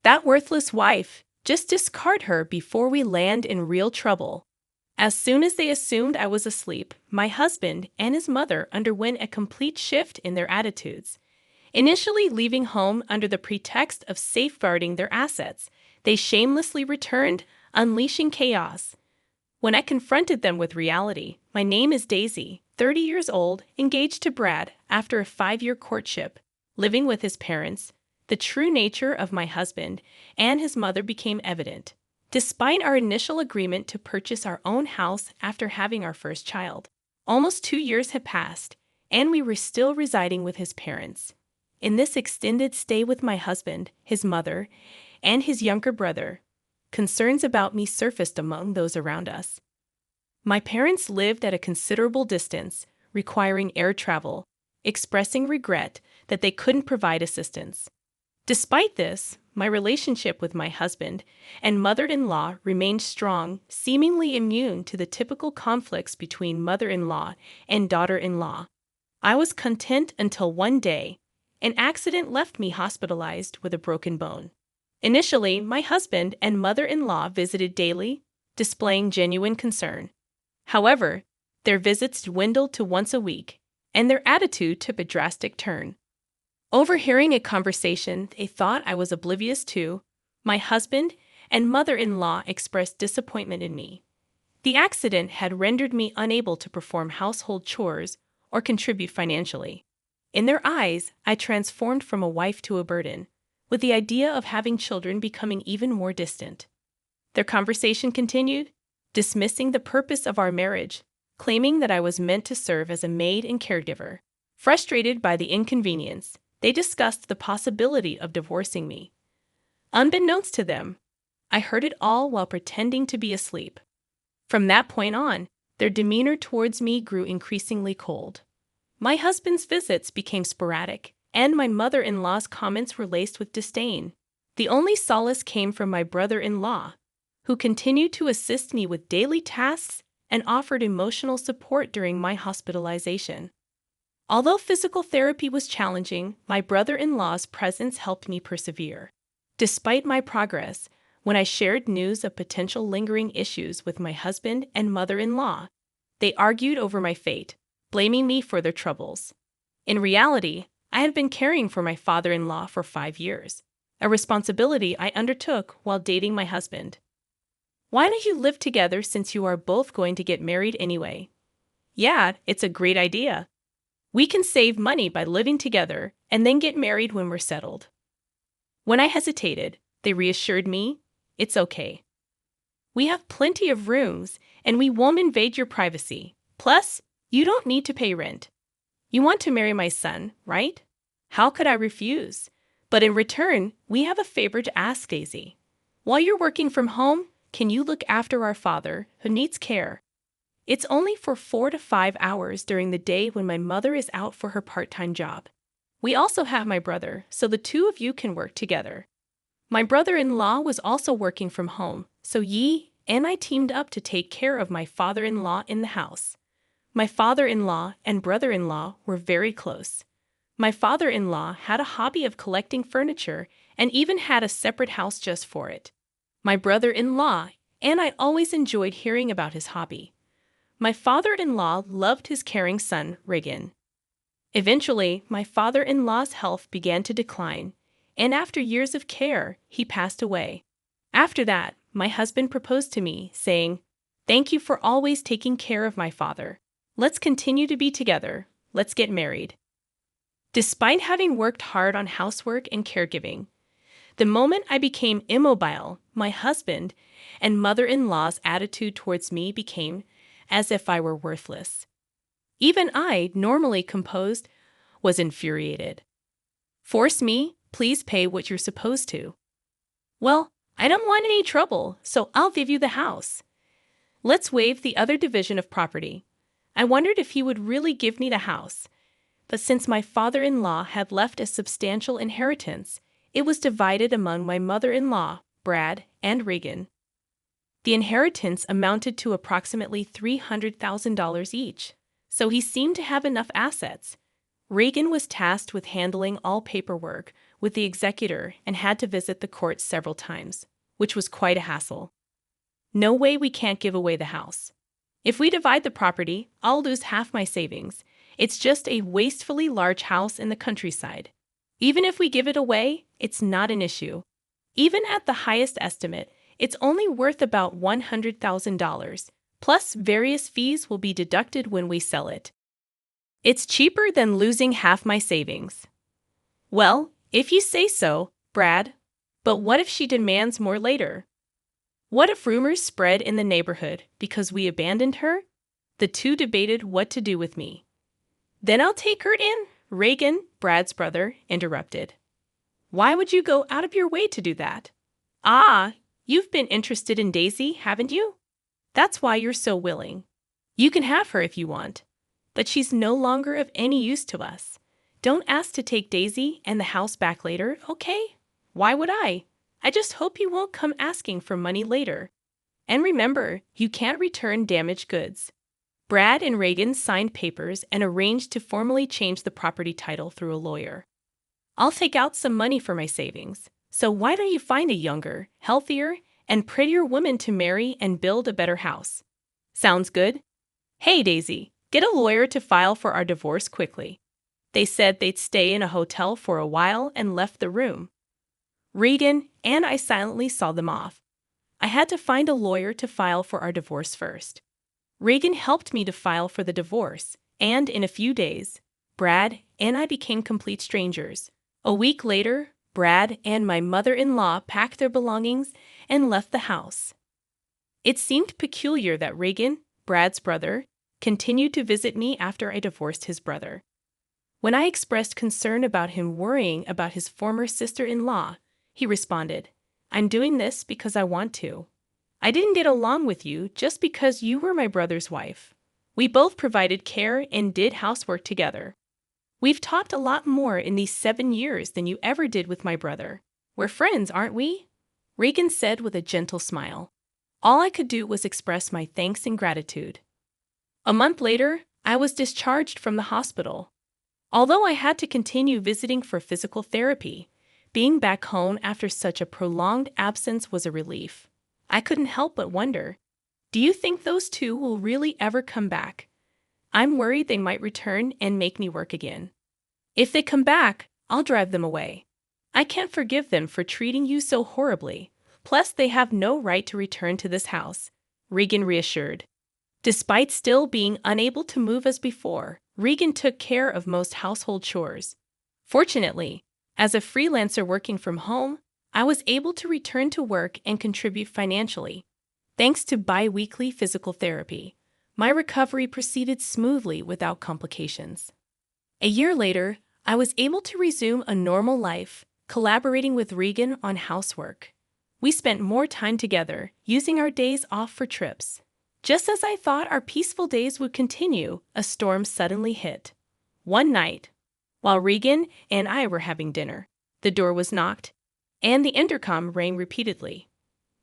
That worthless wife. Just discard her before we land in real trouble. As soon as they assumed I was asleep, my husband and his mother underwent a complete shift in their attitudes. Initially leaving home under the pretext of safeguarding their assets, they shamelessly returned, unleashing chaos. When I confronted them with reality, my name is Daisy, 30 years old, engaged to Brad after a 5-year courtship, living with his parents, the true nature of my husband and his mother became evident. Despite our initial agreement to purchase our own house after having our first child, almost 2 years had passed, and we were still residing with his parents. In this extended stay with my husband, his mother, and his younger brother, concerns about me surfaced among those around us. My parents lived at a considerable distance, requiring air travel, expressing regret that they couldn't provide assistance. Despite this, my relationship with my husband and mother-in-law remained strong, seemingly immune to the typical conflicts between mother-in-law and daughter-in-law. I was content until one day, an accident left me hospitalized with a broken bone. Initially, my husband and mother-in-law visited daily, displaying genuine concern. However, their visits dwindled to once a week, and their attitude took a drastic turn. Overhearing a conversation they thought I was oblivious to, my husband and mother-in-law expressed disappointment in me. The accident had rendered me unable to perform household chores or contribute financially. In their eyes, I transformed from a wife to a burden, with the idea of having children becoming even more distant. Their conversation continued, dismissing the purpose of our marriage, claiming that I was meant to serve as a maid and caregiver. Frustrated by the inconvenience, they discussed the possibility of divorcing me. Unbeknownst to them, I heard it all while pretending to be asleep. From that point on, their demeanor towards me grew increasingly cold. My husband's visits became sporadic, and my mother-in-law's comments were laced with disdain. The only solace came from my brother-in-law, who continued to assist me with daily tasks and offered emotional support during my hospitalization. Although physical therapy was challenging, my brother-in-law's presence helped me persevere. Despite my progress, when I shared news of potential lingering issues with my husband and mother-in-law, they argued over my fate, blaming me for their troubles. In reality, I had been caring for my father-in-law for 5 years, a responsibility I undertook while dating my husband. Why don't you live together since you are both going to get married anyway? Yeah, it's a great idea. We can save money by living together and then get married when we're settled. When I hesitated, they reassured me, it's okay. We have plenty of rooms and we won't invade your privacy. Plus, you don't need to pay rent. You want to marry my son, right? How could I refuse? But in return, we have a favor to ask, Daisy. While you're working from home, can you look after our father, who needs care? It's only for 4 to 5 hours during the day when my mother is out for her part-time job. We also have my brother, so the two of you can work together. My brother-in-law was also working from home, so Yi and I teamed up to take care of my father-in-law in the house. My father-in-law and brother-in-law were very close. My father-in-law had a hobby of collecting furniture and even had a separate house just for it. My brother-in-law and I always enjoyed hearing about his hobby. My father-in-law loved his caring son, Regan. Eventually, my father-in-law's health began to decline, and after years of care, he passed away. After that, my husband proposed to me, saying, "Thank you for always taking care of my father. Let's continue to be together. Let's get married." Despite having worked hard on housework and caregiving, the moment I became immobile, my husband and mother-in-law's attitude towards me became as if I were worthless. Even I, normally composed, was infuriated. "Force me, please pay what you're supposed to." "Well, I don't want any trouble, so I'll give you the house. Let's waive the other division of property." I wondered if he would really give me the house, but since my father-in-law had left a substantial inheritance, it was divided among my mother-in-law, Brad, and Regan. The inheritance amounted to approximately $300,000 each, so he seemed to have enough assets. Regan was tasked with handling all paperwork, with the executor and had to visit the court several times, which was quite a hassle. No way, we can't give away the house. If we divide the property, I'll lose half my savings. It's just a wastefully large house in the countryside. Even if we give it away, it's not an issue. Even at the highest estimate, it's only worth about $100,000, plus various fees will be deducted when we sell it. It's cheaper than losing half my savings. Well, if you say so, Brad. But what if she demands more later? What if rumors spread in the neighborhood because we abandoned her? The two debated what to do with me. Then I'll take her in, Reagan, Brad's brother, interrupted. Why would you go out of your way to do that? Ah, you've been interested in Daisy, haven't you? That's why you're so willing. You can have her if you want. But she's no longer of any use to us. Don't ask to take Daisy and the house back later, okay? Why would I? I just hope you won't come asking for money later. And remember, you can't return damaged goods. Brad and Reagan signed papers and arranged to formally change the property title through a lawyer. I'll take out some money for my savings, so why don't you find a younger, healthier, and prettier woman to marry and build a better house? Sounds good? Hey, Daisy, get a lawyer to file for our divorce quickly. They said they'd stay in a hotel for a while and left the room. Reagan and I silently saw them off. I had to find a lawyer to file for our divorce first. Reagan helped me to file for the divorce, and in a few days, Brad and I became complete strangers. A week later, Brad and my mother-in-law packed their belongings and left the house. It seemed peculiar that Reagan, Brad's brother, continued to visit me after I divorced his brother. When I expressed concern about him worrying about his former sister-in-law, he responded, "I'm doing this because I want to. I didn't get along with you just because you were my brother's wife. We both provided care and did housework together. We've talked a lot more in these 7 years than you ever did with my brother. We're friends, aren't we?" Reagan said with a gentle smile. All I could do was express my thanks and gratitude. A month later, I was discharged from the hospital. Although I had to continue visiting for physical therapy, being back home after such a prolonged absence was a relief. I couldn't help but wonder, do you think those two will really ever come back? I'm worried they might return and make me work again. If they come back, I'll drive them away. I can't forgive them for treating you so horribly. Plus, they have no right to return to this house, Reagan reassured. Despite still being unable to move as before, Reagan took care of most household chores. Fortunately, as a freelancer working from home, I was able to return to work and contribute financially. Thanks to bi-weekly physical therapy, my recovery proceeded smoothly without complications. A year later, I was able to resume a normal life, collaborating with Reagan on housework. We spent more time together, using our days off for trips. Just as I thought our peaceful days would continue, a storm suddenly hit. One night, while Reagan and I were having dinner, the door was knocked, and the intercom rang repeatedly.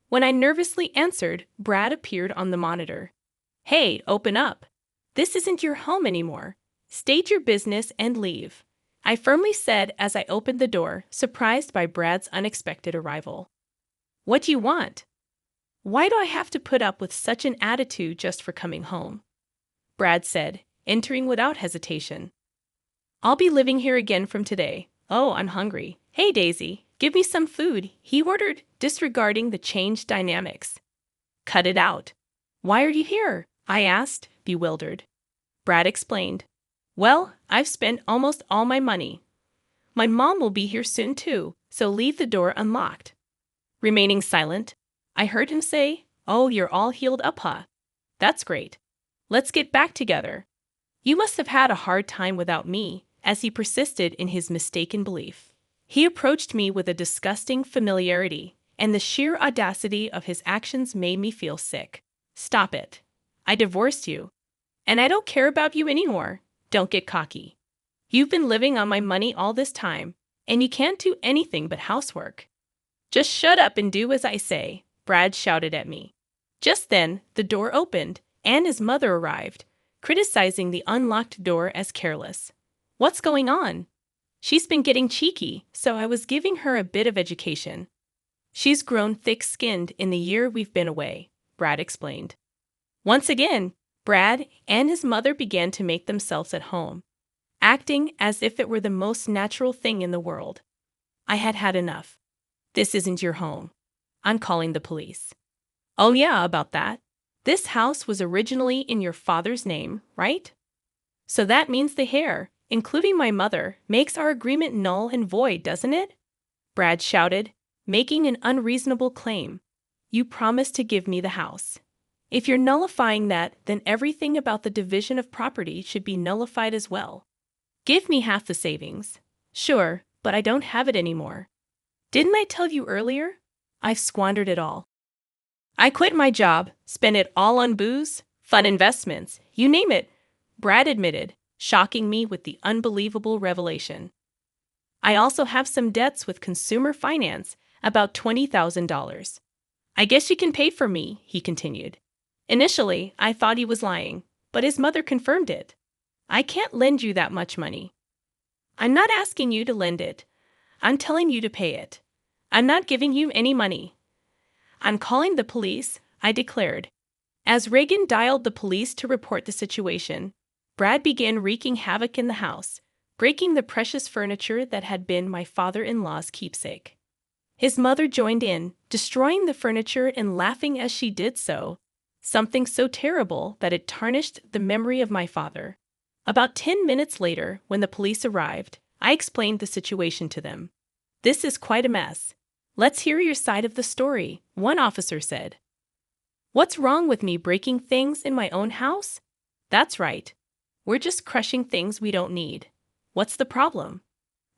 When I nervously answered, Brad appeared on the monitor. "Hey, open up. This isn't your home anymore. State your business and leave," I firmly said as I opened the door, surprised by Brad's unexpected arrival. "What do you want? Why do I have to put up with such an attitude just for coming home?" Brad said, entering without hesitation. "I'll be living here again from today. Oh, I'm hungry. Hey, Daisy, give me some food," he ordered, disregarding the changed dynamics. "Cut it out. Why are you here?" I asked, bewildered. Brad explained. "Well, I've spent almost all my money. My mom will be here soon too, so leave the door unlocked." Remaining silent, I heard him say, "Oh, you're all healed up, huh? That's great. Let's get back together. You must have had a hard time without me," as he persisted in his mistaken belief. He approached me with a disgusting familiarity, and the sheer audacity of his actions made me feel sick. "Stop it. I divorced you, and I don't care about you anymore. Don't get cocky. You've been living on my money all this time, and you can't do anything but housework." "Just shut up and do as I say," Brad shouted at me. Just then, the door opened, and his mother arrived, criticizing the unlocked door as careless. "What's going on?" She's been getting cheeky, so I was giving her a bit of education. She's grown thick-skinned in the year we've been away, Brad explained. Once again, Brad and his mother began to make themselves at home, acting as if it were the most natural thing in the world. I had had enough. This isn't your home. I'm calling the police. Oh yeah, about that. This house was originally in your father's name, right? So that means the heir, including my mother, makes our agreement null and void, doesn't it? Brad shouted, making an unreasonable claim. You promised to give me the house. If you're nullifying that, then everything about the division of property should be nullified as well. Give me half the savings. Sure, but I don't have it anymore. Didn't I tell you earlier? I've squandered it all. I quit my job, spent it all on booze, fun investments, you name it, Brad admitted, shocking me with the unbelievable revelation. I also have some debts with consumer finance, about $20,000. I guess you can pay for me, he continued. Initially, I thought he was lying, but his mother confirmed it. I can't lend you that much money. I'm not asking you to lend it. I'm telling you to pay it. I'm not giving you any money. I'm calling the police, I declared. As Reagan dialed the police to report the situation, Brad began wreaking havoc in the house, breaking the precious furniture that had been my father-in-law's keepsake. His mother joined in, destroying the furniture and laughing as she did so, something so terrible that it tarnished the memory of my father. About 10 minutes later, when the police arrived, I explained the situation to them. This is quite a mess. Let's hear your side of the story, one officer said. What's wrong with me breaking things in my own house? That's right. We're just crushing things we don't need. What's the problem?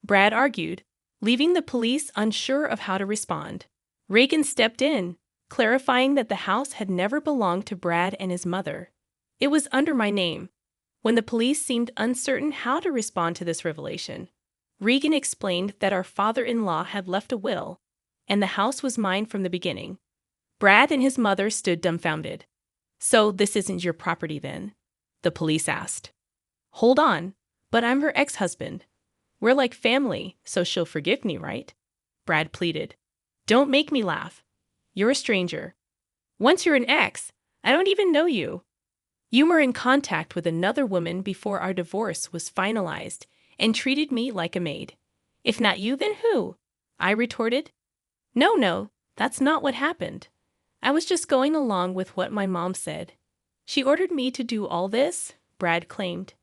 Brad argued, leaving the police unsure of how to respond. Reagan stepped in, clarifying that the house had never belonged to Brad and his mother. It was under my name. When the police seemed uncertain how to respond to this revelation, Reagan explained that our father-in-law had left a will, and the house was mine from the beginning. Brad and his mother stood dumbfounded. So this isn't your property then? The police asked. Hold on, but I'm her ex-husband. We're like family, so she'll forgive me, right? Brad pleaded. Don't make me laugh. You're a stranger. Once you're an ex, I don't even know you. You were in contact with another woman before our divorce was finalized and treated me like a maid. If not you, then who? I retorted. No, that's not what happened. I was just going along with what my mom said. She ordered me to do all this, Brad claimed.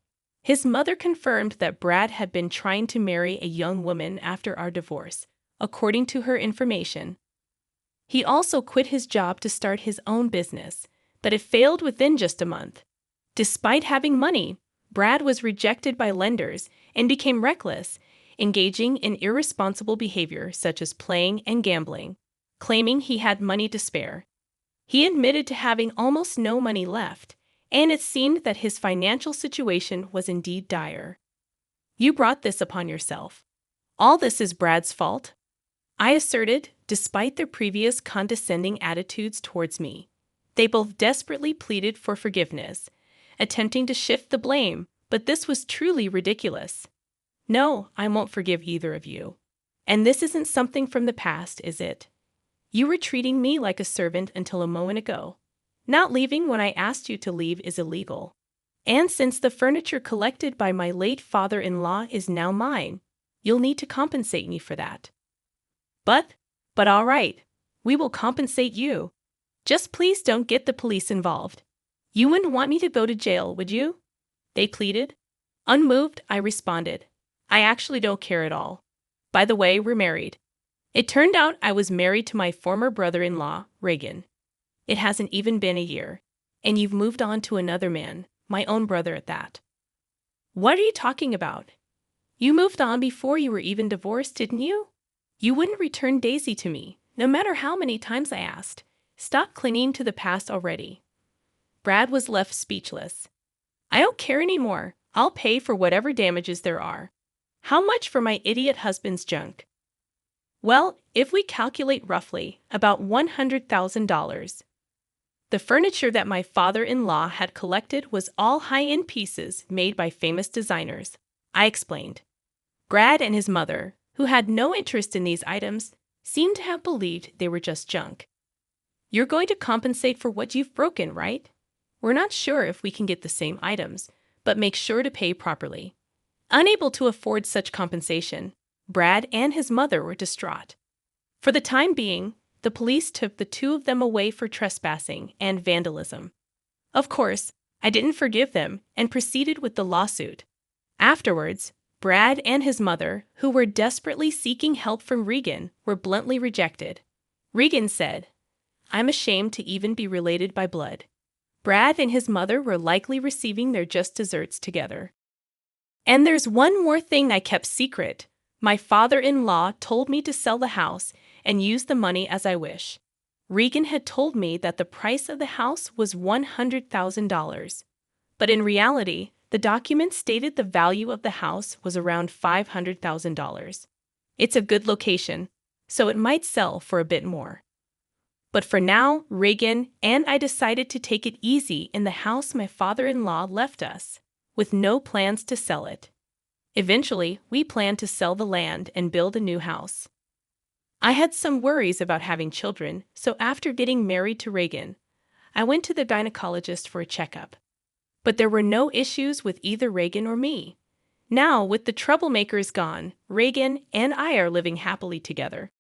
His mother confirmed that Brad had been trying to marry a young woman after our divorce, according to her information. He also quit his job to start his own business, but it failed within just a month. Despite having money, Brad was rejected by lenders and became reckless, engaging in irresponsible behavior such as playing and gambling, claiming he had money to spare. He admitted to having almost no money left, and it seemed that his financial situation was indeed dire. You brought this upon yourself. All this is Brad's fault, I asserted, despite their previous condescending attitudes towards me. They both desperately pleaded for forgiveness, attempting to shift the blame, but this was truly ridiculous. No, I won't forgive either of you. And this isn't something from the past, is it? You were treating me like a servant until a moment ago. Not leaving when I asked you to leave is illegal. And since the furniture collected by my late father-in-law is now mine, you'll need to compensate me for that. But all right, we will compensate you. Just please don't get the police involved. You wouldn't want me to go to jail, would you? They pleaded. Unmoved, I responded. I actually don't care at all. By the way, we're married. It turned out I was married to my former brother-in-law, Reagan. It hasn't even been a year, and you've moved on to another man, my own brother at that. What are you talking about? You moved on before you were even divorced, didn't you? You wouldn't return Daisy to me, no matter how many times I asked. Stop clinging to the past already. Brad was left speechless. I don't care anymore. I'll pay for whatever damages there are. How much for my idiot husband's junk? Well, if we calculate roughly, about $100,000. The furniture that my father-in-law had collected was all high-end pieces made by famous designers, I explained. Brad and his mother, who had no interest in these items, seemed to have believed they were just junk. You're going to compensate for what you've broken, right? We're not sure if we can get the same items, but make sure to pay properly. Unable to afford such compensation, Brad and his mother were distraught. For the time being, the police took the two of them away for trespassing and vandalism. Of course, I didn't forgive them and proceeded with the lawsuit. Afterwards, Brad and his mother, who were desperately seeking help from Regan, were bluntly rejected. Regan said, "I'm ashamed to even be related by blood." Brad and his mother were likely receiving their just desserts together. And there's one more thing I kept secret. My father-in-law told me to sell the house and use the money as I wish. Regan had told me that the price of the house was $100,000. But in reality, the document stated the value of the house was around $500,000. It's a good location, so it might sell for a bit more. But for now, Regan and I decided to take it easy in the house my father-in-law left us, with no plans to sell it. Eventually, we planned to sell the land and build a new house. I had some worries about having children, so after getting married to Regan, I went to the gynecologist for a checkup. But there were no issues with either Regan or me. Now, with the troublemakers gone, Regan and I are living happily together.